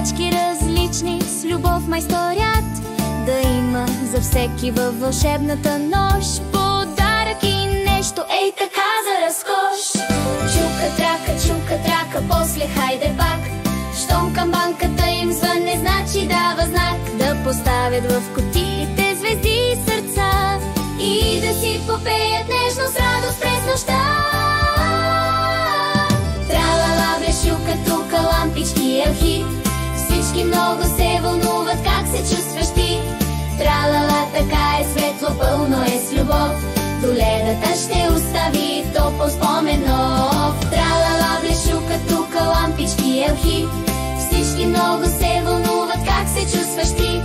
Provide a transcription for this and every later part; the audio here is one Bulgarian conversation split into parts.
играчки различни, с любов май сторят. Да има за всеки във вълшебната нощ подарък и нещо, ей така за разкош. Чука трака, после хайде пак. Щом камбанката им звънне, значи дава знак. Да поставят в кутиите звезди и сърца и да си попеят нежно с радост през нощта. Тралала, блешука, тука, лампички, елхи. Всички много се вълнуват, как се чувстваш ти. Тралала, така е светло, пълно е с любов. До ледата ще остави топъл спомен нов. Тралала, блешука, тука, лампички, елхи. Всички много се вълнуват, как се чувстваш ти.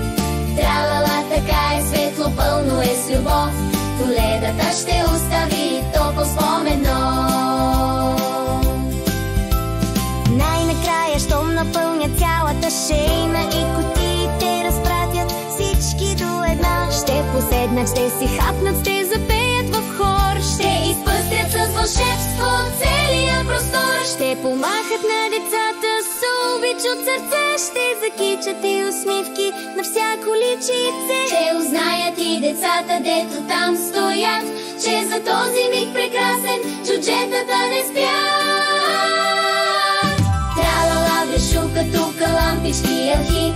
Тралала, така е светло, пълно е с любов. До ледата ще остави топъл спомен нов. Най-накрая, щом напълнят цялата шейна и кутиите разпратят всички до една, ще поседнат, ще си хапнат, ще запеят в хор, ще изпъстрят с вълшебство целия простор. Ще помахат на децата с обич от сърце, ще закичат и усмивки на всяко личице. Ще узнаят и децата, дето там стоят, че за този миг прекрасен чуджетата не спят. Тралала, блешука, тука, лампички, елхи.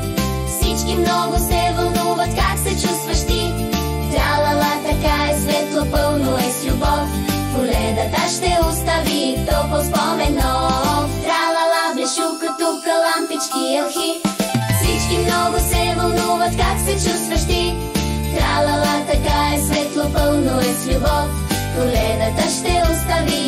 Всички много се вълнуват, как се чувстваш ти. Тралала, така е светло, пълно е с любов. Поледата ще остави топъл спомен нов. Тралала, блешука, тука, лампички, елхи. Всички много се вълнуват, как се чувстваш ти. Тралала, така е светло, пълно е с любов. Поледата ще остави